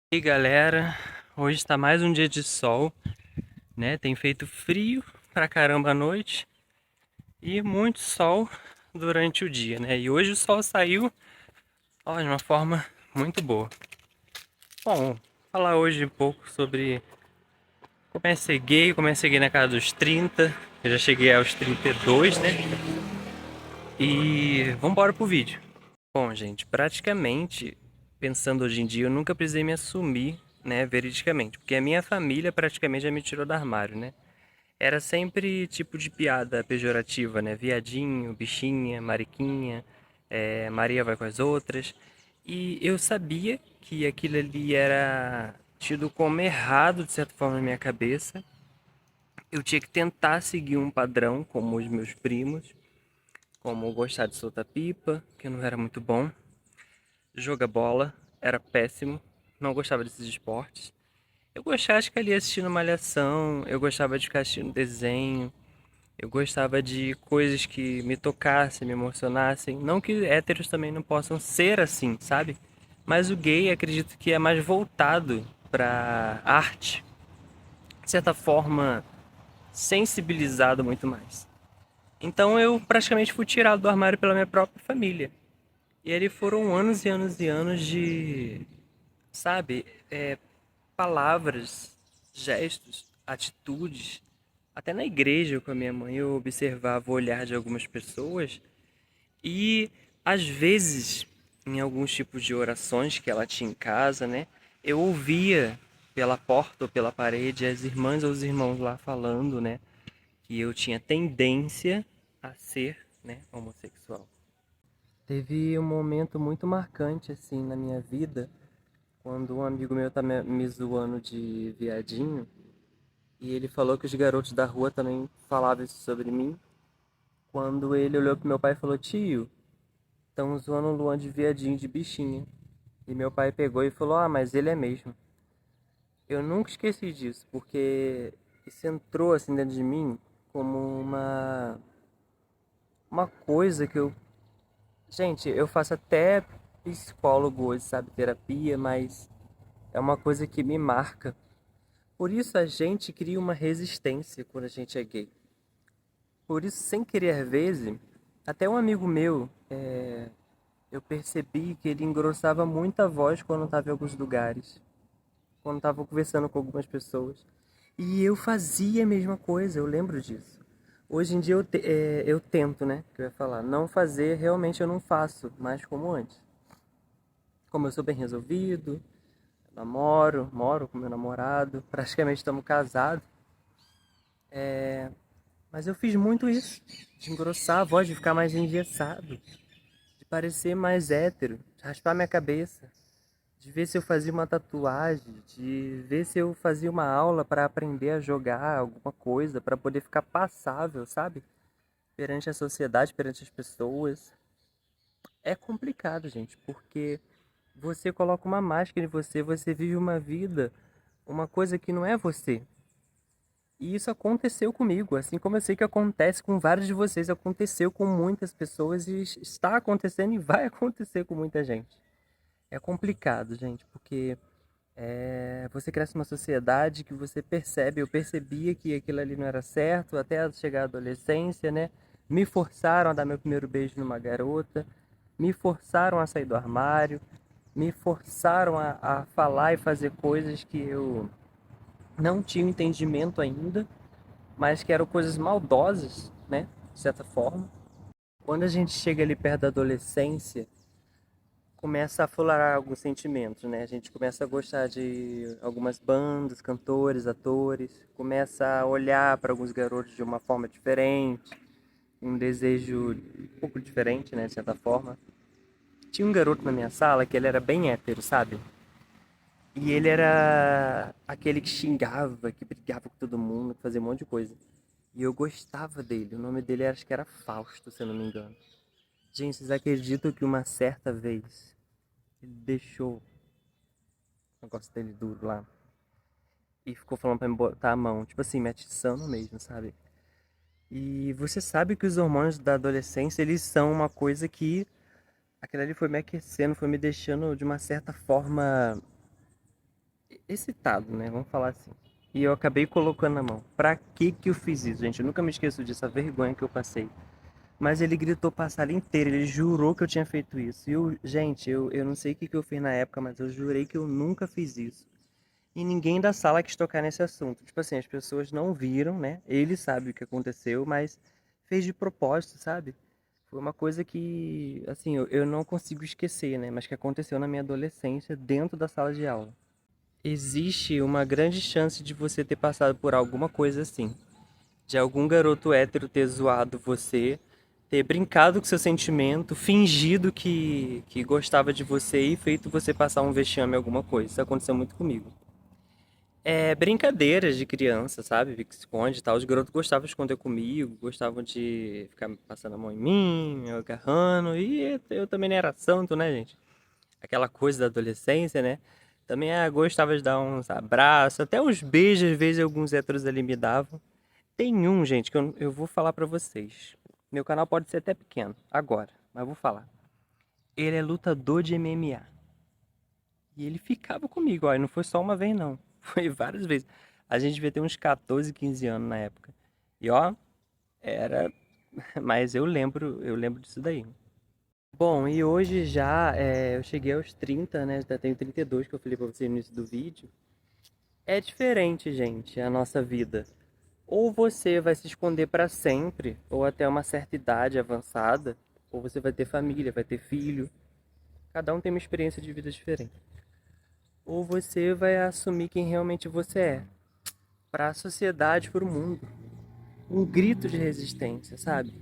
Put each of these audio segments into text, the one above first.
E aí, galera, hoje está mais um dia de sol, né? Tem feito frio pra caramba à noite e muito sol durante o dia, né? E hoje o sol saiu, ó, de uma forma muito boa. Bom, vou falar hoje um pouco sobre como é ser gay na casa dos 30, eu já cheguei aos 32, né? E vamos embora pro vídeo. Bom, gente, praticamente, pensando hoje em dia, eu nunca precisei me assumir, né, veridicamente, porque a minha família praticamente já me tirou do armário, né? Era sempre tipo de piada pejorativa, né? Viadinho, bichinha, mariquinha, Maria vai com as outras. E eu sabia que aquilo ali era tido como errado, de certa forma, na minha cabeça. Eu tinha que tentar seguir um padrão, como os meus primos, como gostar de soltar pipa, que não era muito bom. Jogar bola, era péssimo. Não gostava desses esportes. Eu gostava de ficar ali assistindo Malhação, eu gostava de ficar assistindo desenho. Eu gostava de coisas que me tocassem, me emocionassem. Não que héteros também não possam ser assim, sabe? Mas o gay acredito que é mais voltado pra arte. De certa forma, sensibilizado muito mais. Então eu praticamente fui tirado do armário pela minha própria família. E ali foram anos e anos e anos de, sabe, palavras, gestos, atitudes. Até na igreja com a minha mãe eu observava o olhar de algumas pessoas e às vezes em alguns tipos de orações que ela tinha em casa, né, eu ouvia pela porta ou pela parede as irmãs ou os irmãos lá falando, né, que eu tinha tendência a ser, né, homossexual. Teve um momento muito marcante assim na minha vida, quando um amigo meu tá me zoando de viadinho, e ele falou que os garotos da rua também falavam isso sobre mim. Quando ele olhou pro meu pai e falou: Tio, estão zoando o Luan de viadinho, de bichinha. E meu pai pegou e falou: Ah, mas ele é mesmo. Eu nunca esqueci disso, porque isso entrou assim dentro de mim como uma coisa que eu. Gente, eu faço até psicólogo hoje, sabe? Terapia, mas é uma coisa que me marca. Por isso a gente cria uma resistência quando a gente é gay. Por isso, sem querer, às vezes, até um amigo meu, eu percebi que ele engrossava muito a voz quando estava em alguns lugares, quando estava conversando com algumas pessoas. E eu fazia a mesma coisa, eu lembro disso. Hoje em dia eu tento, né, que eu ia falar, não fazer, realmente eu não faço, mais como antes. Como eu sou bem resolvido, moro com meu namorado, praticamente estamos casados. Mas eu fiz muito isso, de engrossar a voz, de ficar mais engessado, de parecer mais hétero, de raspar minha cabeça, de ver se eu fazia uma tatuagem, de ver se eu fazia uma aula para aprender a jogar alguma coisa, para poder ficar passável, sabe? Perante a sociedade, perante as pessoas. É complicado, gente, porque você coloca uma máscara em você, você vive uma vida, uma coisa que não é você. E isso aconteceu comigo, assim como eu sei que acontece com vários de vocês, aconteceu com muitas pessoas e está acontecendo e vai acontecer com muita gente. É complicado, gente, porque você cresce numa sociedade que você percebe, eu percebia que aquilo ali não era certo, até chegar à adolescência, né? Me forçaram a dar meu primeiro beijo numa garota, me forçaram a sair do armário, me forçaram a falar e fazer coisas que eu não tinha entendimento ainda, mas que eram coisas maldosas, né? De certa forma. Quando a gente chega ali perto da adolescência, começa a aflorar alguns sentimentos, né? A gente começa a gostar de algumas bandas, cantores, atores, começa a olhar para alguns garotos de uma forma diferente, um desejo um pouco diferente, né? De certa forma. Tinha um garoto na minha sala que ele era bem hétero, sabe? E ele era aquele que xingava, que brigava com todo mundo, que fazia um monte de coisa. E eu gostava dele. O nome dele acho que era Fausto, se eu não me engano. Gente, vocês acreditam que uma certa vez ele deixou o negócio dele duro lá e ficou falando pra me botar a mão, tipo assim, me atiçando mesmo, sabe? E você sabe que os hormônios da adolescência, eles são uma coisa que aquilo ali foi me aquecendo, foi me deixando de uma certa forma excitado, né? Vamos falar assim. E eu acabei colocando na mão. Pra que que eu fiz isso, gente? Eu nunca me esqueço disso, a vergonha que eu passei. Mas ele gritou pra sala inteira, ele jurou que eu tinha feito isso. E eu, gente, eu não sei o que que eu fiz na época, mas eu jurei que eu nunca fiz isso. E ninguém da sala quis tocar nesse assunto. Tipo assim, as pessoas não viram, né? Ele sabe o que aconteceu, mas fez de propósito, sabe? Foi uma coisa que, assim, eu não consigo esquecer, né? Mas que aconteceu na minha adolescência, dentro da sala de aula. Existe uma grande chance de você ter passado por alguma coisa assim. De algum garoto hétero ter zoado você, ter brincado com seu sentimento, fingido que gostava de você e feito você passar um vexame em alguma coisa. Isso aconteceu muito comigo. É brincadeiras de criança, sabe? Pique esconde e tal. Os garotos gostavam de esconder comigo, gostavam de ficar passando a mão em mim, me agarrando. E eu também não era santo, né, gente? Aquela coisa da adolescência, né? Também gostava de dar uns abraços, até uns beijos, às vezes alguns héteros ali me davam. Tem um, gente, que eu vou falar pra vocês. Meu canal pode ser até pequeno, agora, mas eu vou falar. Ele é lutador de MMA. E ele ficava comigo, ó, e não foi só uma vez não. Foi várias vezes. A gente devia ter uns 14, 15 anos na época. E ó, era. Mas eu lembro disso daí. Bom, e hoje já eu cheguei aos 30, né? Já tenho 32, que eu falei pra você no início do vídeo. É diferente, gente, a nossa vida. Ou você vai se esconder pra sempre, ou até uma certa idade avançada, ou você vai ter família, vai ter filho. Cada um tem uma experiência de vida diferente. Ou você vai assumir quem realmente você é, para a sociedade, para o mundo. Um grito de resistência, sabe?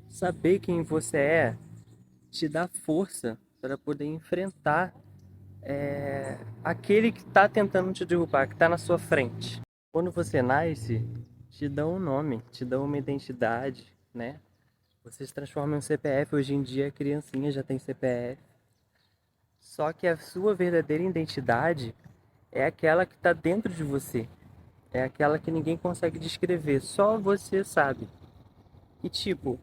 Saber quem você é te dá força para poder enfrentar aquele que está tentando te derrubar, que está na sua frente. Quando você nasce, te dão um nome, te dão uma identidade, né? Você se transforma em um CPF, hoje em dia a criancinha já tem CPF. Só que a sua verdadeira identidade é aquela que está dentro de você. É aquela que ninguém consegue descrever, só você sabe. E tipo,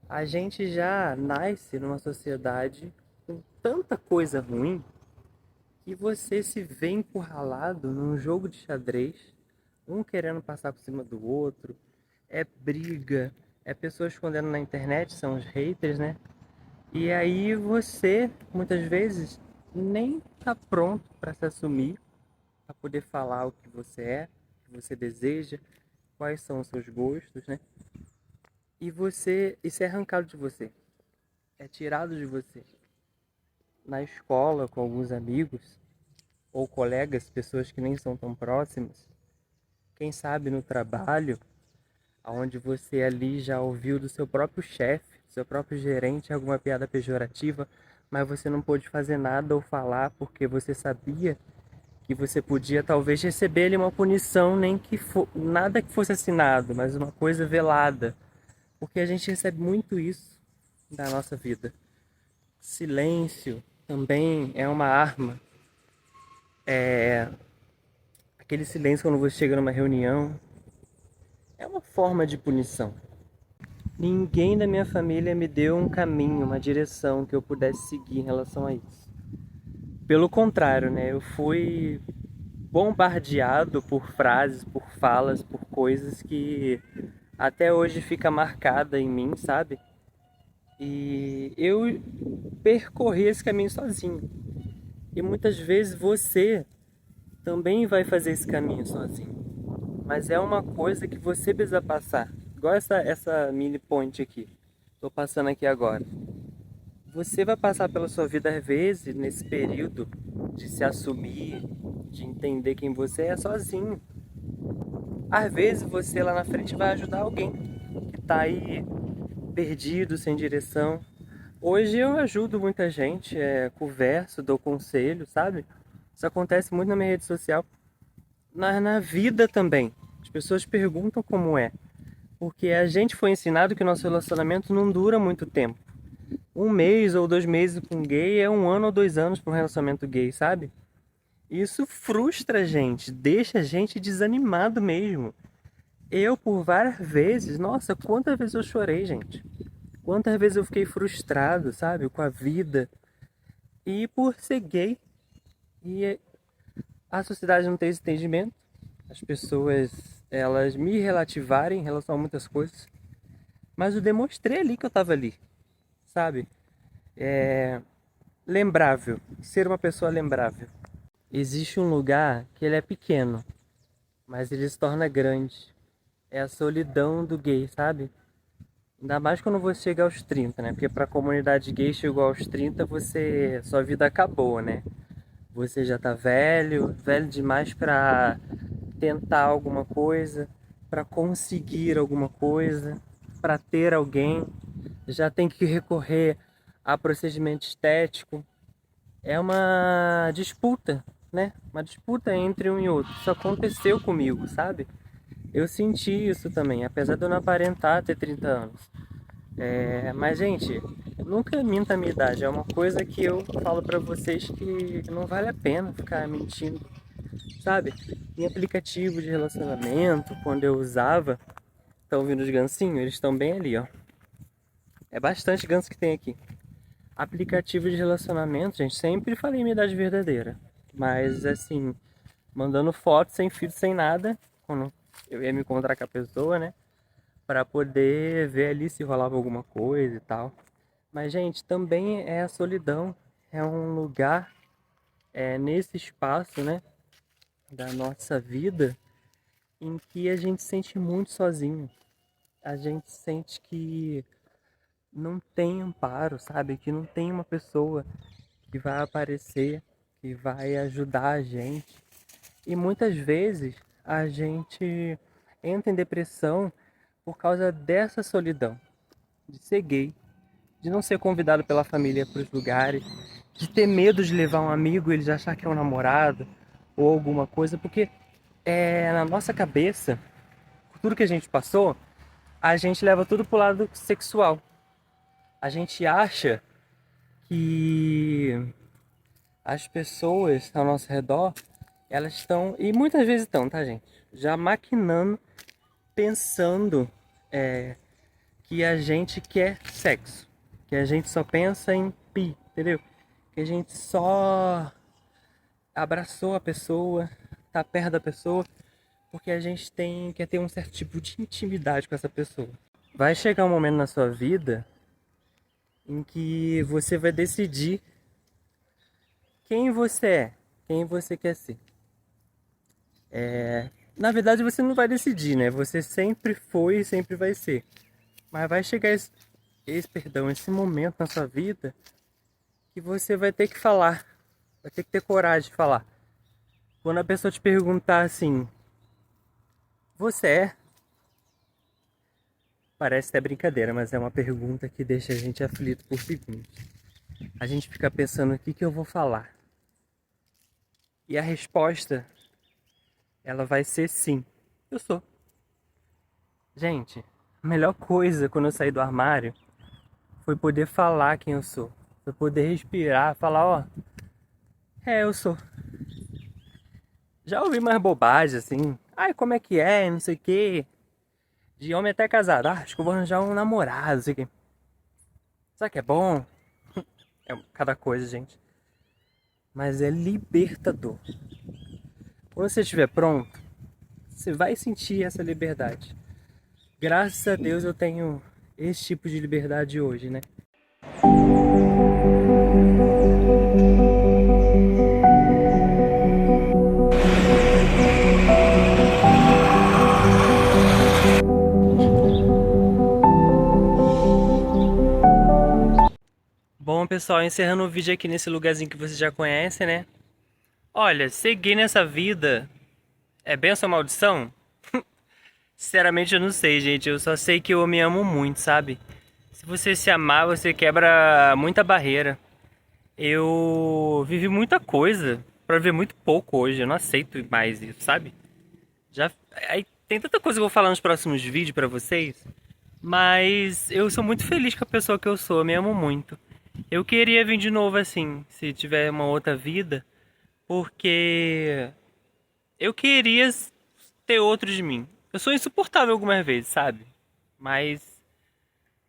a gente já nasce numa sociedade com tanta coisa ruim que você se vê encurralado num jogo de xadrez, um querendo passar por cima do outro, é briga, é pessoas escondendo na internet, são os haters, né? E aí você, muitas vezes, nem tá pronto para se assumir, para poder falar o que você é, o que você deseja, quais são os seus gostos, né? E você, isso é arrancado de você, é tirado de você. Na escola, com alguns amigos ou colegas, pessoas que nem são tão próximas, quem sabe no trabalho, onde você ali já ouviu do seu próprio chefe, do seu próprio gerente, alguma piada pejorativa, mas você não pôde fazer nada ou falar porque você sabia que você podia talvez receber ali uma punição, nem que nada que fosse assinado, mas uma coisa velada, porque a gente recebe muito isso da nossa vida. Silêncio também é uma arma. Aquele silêncio quando você chega numa reunião é uma forma de punição. Ninguém da minha família me deu um caminho, uma direção que eu pudesse seguir em relação a isso. Pelo contrário, né? Eu fui bombardeado por frases, por falas, por coisas que até hoje fica marcada em mim, sabe? E eu percorri esse caminho sozinho. E muitas vezes você também vai fazer esse caminho sozinho. Mas é uma coisa que você precisa passar. Igual essa mini point aqui. Tô passando aqui agora. Você vai passar pela sua vida às vezes, nesse período de se assumir, de entender quem você é sozinho. Às vezes você lá na frente vai ajudar alguém que tá aí perdido, sem direção. Hoje eu ajudo muita gente, converso, dou conselho, sabe? Isso acontece muito na minha rede social, na vida também. As pessoas perguntam como é, porque a gente foi ensinado que o nosso relacionamento não dura muito tempo. Um mês ou 2 meses com gay é 1 ano ou 2 anos para um relacionamento gay, sabe? Isso frustra a gente, deixa a gente desanimado mesmo. Eu, por várias vezes, nossa, quantas vezes eu chorei, gente. Quantas vezes eu fiquei frustrado, sabe, com a vida. E por ser gay. E a sociedade não tem esse entendimento, as pessoas, elas me relativarem em relação a muitas coisas, mas eu demonstrei ali que eu tava ali, sabe? Lembrável, ser uma pessoa lembrável. Existe um lugar que ele é pequeno, mas ele se torna grande. É a solidão do gay, sabe? Ainda mais quando você chega aos 30, né? Porque pra comunidade gay chegou aos 30, sua vida acabou, né? Você já tá velho, velho demais pra tentar alguma coisa, pra conseguir alguma coisa, pra ter alguém. Já tem que recorrer a procedimento estético. É uma disputa, né? Uma disputa entre um e outro. Isso aconteceu comigo, sabe? Eu senti isso também, apesar de eu não aparentar ter 30 anos. Mas, gente, nunca minta a minha idade. É uma coisa que eu falo pra vocês que não vale a pena ficar mentindo, sabe? Em aplicativo de relacionamento, quando eu usava, estão vindo os gancinhos? Eles estão bem ali, ó. É bastante ganso que tem aqui. Aplicativo de relacionamento, gente, sempre falei minha idade verdadeira. Mas, assim, mandando foto, sem filtro, sem nada, quando eu ia me encontrar com a pessoa, né? Pra poder ver ali se rolava alguma coisa e tal. Mas, gente, também é a solidão. É um lugar, nesse espaço, né, da nossa vida, em que a gente se sente muito sozinho. A gente sente que não tem amparo, sabe? Que não tem uma pessoa que vai aparecer, que vai ajudar a gente. E muitas vezes a gente entra em depressão por causa dessa solidão, de ser gay, de não ser convidado pela família para os lugares, de ter medo de levar um amigo e ele já achar que é um namorado ou alguma coisa, porque na nossa cabeça, por tudo que a gente passou, a gente leva tudo pro lado sexual. A gente acha que as pessoas ao nosso redor, elas estão, e muitas vezes estão, tá, gente? Já maquinando, pensando que a gente quer sexo, que a gente só pensa em pi, entendeu? Que a gente só abraçou a pessoa, tá perto da pessoa, porque a gente quer ter um certo tipo de intimidade com essa pessoa. Vai chegar um momento na sua vida em que você vai decidir quem você é, quem você quer ser. Na verdade, você não vai decidir, né? Você sempre foi e sempre vai ser. Mas vai chegar esse momento na sua vida que você vai ter que falar, vai ter que ter coragem de falar. Quando a pessoa te perguntar assim, você é? Parece até brincadeira, mas é uma pergunta que deixa a gente aflito por segundos. A gente fica pensando o que eu vou falar. E a resposta, ela vai ser sim. Eu sou. Gente, a melhor coisa quando eu saí do armário foi poder falar quem eu sou. Foi poder respirar, falar, ó, eu sou. Já ouvi mais bobagem assim. Ai, como é que é, não sei o quê. De homem até casado. Ah, acho que eu vou arranjar um namorado, não sei o quê. Será que é bom? É cada coisa, gente. Mas é libertador. Quando você estiver pronto, você vai sentir essa liberdade. Graças a Deus eu tenho esse tipo de liberdade hoje, né? Bom, pessoal, encerrando o vídeo aqui nesse lugarzinho que você já conhece, né? Olha, seguir nessa vida é benção ou maldição? Sinceramente eu não sei, gente. Eu só sei que eu me amo muito, sabe? Se você se amar, você quebra muita barreira. Eu vivi muita coisa pra ver muito pouco hoje. Eu não aceito mais isso, sabe? Já aí tem tanta coisa que eu vou falar nos próximos vídeos pra vocês, mas eu sou muito feliz com a pessoa que eu sou, eu me amo muito. Eu queria vir de novo assim, se tiver uma outra vida, porque eu queria ter outro de mim. Eu sou insuportável algumas vezes, sabe? Mas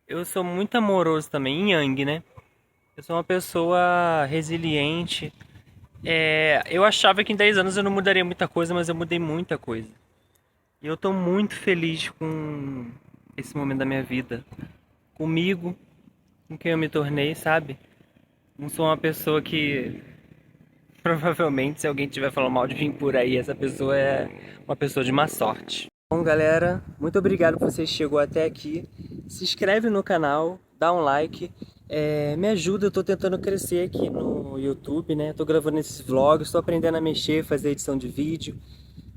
eu sou muito amoroso também, em Yang, né? Eu sou uma pessoa resiliente Eu achava que em 10 anos eu não mudaria muita coisa, mas eu mudei muita coisa. E eu tô muito feliz com esse momento da minha vida. Comigo, com quem eu me tornei, sabe? Não sou uma pessoa que provavelmente, se alguém estiver falando mal de mim por aí, essa pessoa é uma pessoa de má sorte. Bom, galera, muito obrigado por você que chegou até aqui. Se inscreve no canal, dá um like. Me ajuda, eu tô tentando crescer aqui no YouTube, né? Tô gravando esses vlogs, tô aprendendo a mexer, fazer edição de vídeo.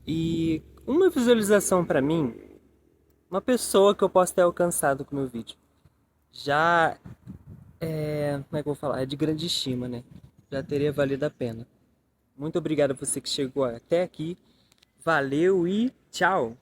E uma visualização pra mim, uma pessoa que eu posso ter alcançado com o meu vídeo, já como é que eu vou falar? É de grande estima, né? Já teria valido a pena. Muito obrigado a você que chegou até aqui. Valeu e tchau!